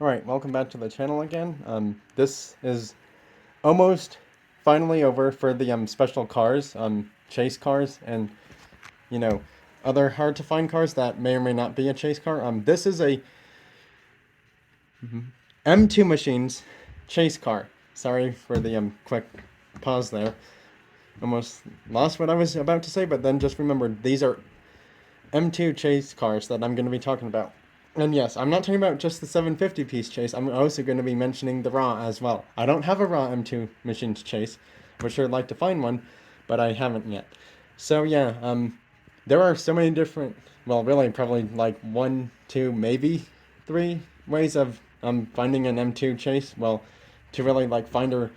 Alright, welcome back to the channel again. This is almost finally over for the special cars, chase cars, and you know, other hard to find cars that may or may not be a chase car. This is a M2 Machines chase car. Sorry for the quick pause there. Almost lost what I was about to say, but then just remembered these are M2 chase cars that I'm going to be talking about. And yes, I'm not talking about just the 750 piece chase. I'm also going to be mentioning the raw as well. I don't have a raw M2 machines chase. I would sure like to find one, but I haven't yet. So yeah, there are so many different, well, really probably like one, two, maybe three ways of finding an M2 chase. Well, to really like find or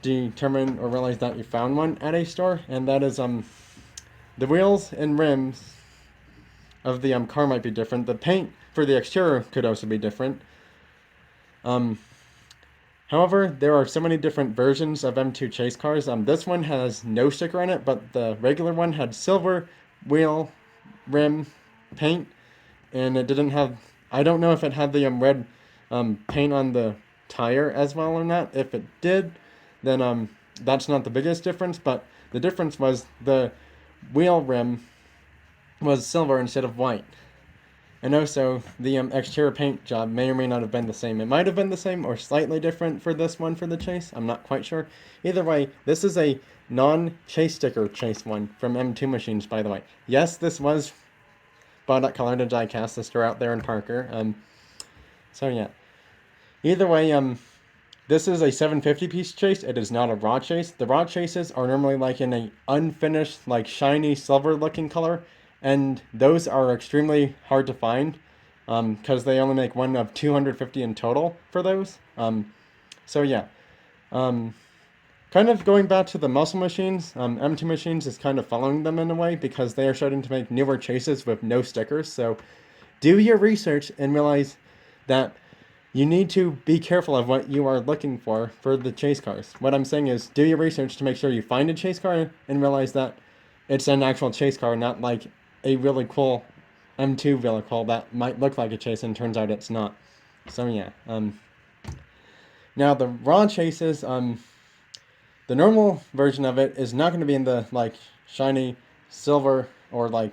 determine or realize that you found one at a store, and that is the wheels and rims of the car might be different. The paint for the exterior could also be different. Um, However, there are so many different versions of M2 chase cars. This one has no sticker on it, but the regular one had silver wheel, rim, paint, and it didn't have. I don't know if it had the red paint on the tire as well or not. If it did, then that's not the biggest difference. But the difference was the wheel rim was silver instead of white. And also, the exterior paint job may or may not have been the same. It might have been the same or slightly different for this one for the chase. I'm not quite sure. Either way, this is a non-chase sticker chase one from M2 Machines, by the way. Yes, this was bought at Color to Diecast, the store out there in Parker. So yeah. Either way, this is a 750 piece chase. It is not a raw chase. The raw chases are normally like in a unfinished, like shiny silver looking color, and those are extremely hard to find because they only make one of 250 in total for those. So yeah. Um, Kind of going back to the muscle machines, M2 Machines is kind of following them in a way because they are starting to make newer chases with no stickers. So do your research and realize that you need to be careful of what you are looking for the chase cars. What I'm saying is do your research to make sure you find a chase car and realize that it's an actual chase car, not like a really cool M2 vehicle that might look like a chase and turns out it's not. So yeah. Now the raw chases, the normal version of it is not going to be in the like shiny silver or like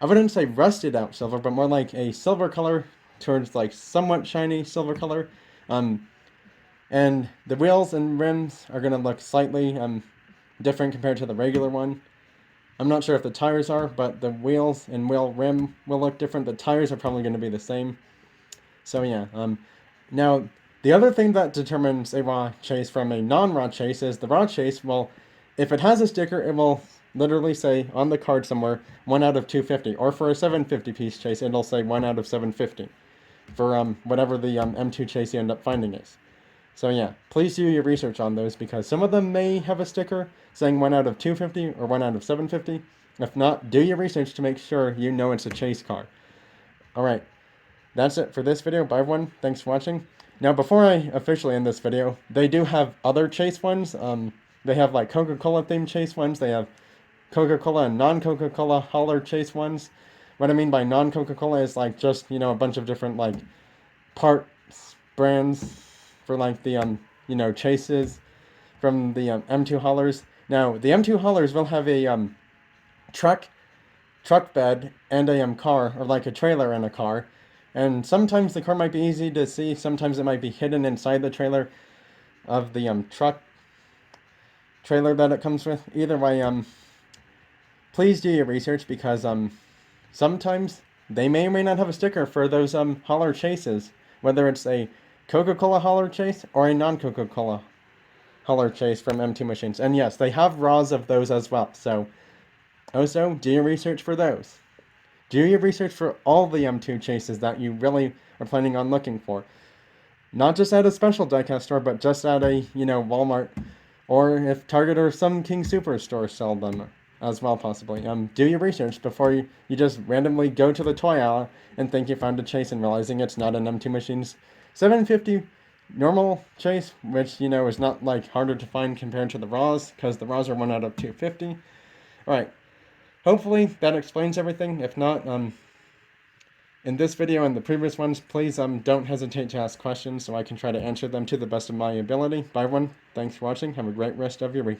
I wouldn't say rusted out silver, but more like a silver color towards like somewhat shiny silver color. Um, and the wheels and rims are going to look slightly different compared to the regular one. I'm not sure if the tires are, but the wheels and wheel rim will look different. The tires are probably going to be the same. So yeah. Now the other thing that determines a raw chase from a non-raw chase is the raw chase. Well, if it has a sticker, it will literally say on the card somewhere 1 out of 250, or for a 750 piece chase, it'll say 1 out of 750 for whatever the M2 chase you end up finding is. So yeah, please do your research on those because some of them may have a sticker saying 1 out of 250 or 1 out of 750. If not, do your research to make sure you know it's a chase car. Alright, that's it for this video. Bye everyone, thanks for watching. Now before I officially end this video, they do have other chase ones. They have like Coca-Cola themed chase ones. They have Coca-Cola and non-Coca-Cola hauler chase ones. What I mean by non-Coca-Cola is like just, a bunch of different like parts brands for like the chases from the M2 haulers. Now the M2 haulers will have a truck bed and a car, or like a trailer and a car. And sometimes the car might be easy to see, sometimes it might be hidden inside the trailer of the truck trailer that it comes with. Either way, please do your research because sometimes they may or may not have a sticker for those hauler chases, whether it's a Coca-Cola hauler chase or a non-Coca-Cola hauler chase from M2 Machines. And yes, they have raws of those as well. So also do your research for those. Do your research for all the M2 chases that you really are planning on looking for. Not just at a special diecast store, but just at a, Walmart, or if Target or some King Superstore sell them as well, possibly. Do your research before you just randomly go to the toy aisle and think you found a chase and realizing it's not an M2 Machines 750 normal chase, which, is not like harder to find compared to the raws, because the raws are 1 out of 250. Alright, hopefully that explains everything. If not, In this video and the previous ones, please don't hesitate to ask questions so I can try to answer them to the best of my ability. Bye everyone. Thanks for watching. Have a great rest of your weekend.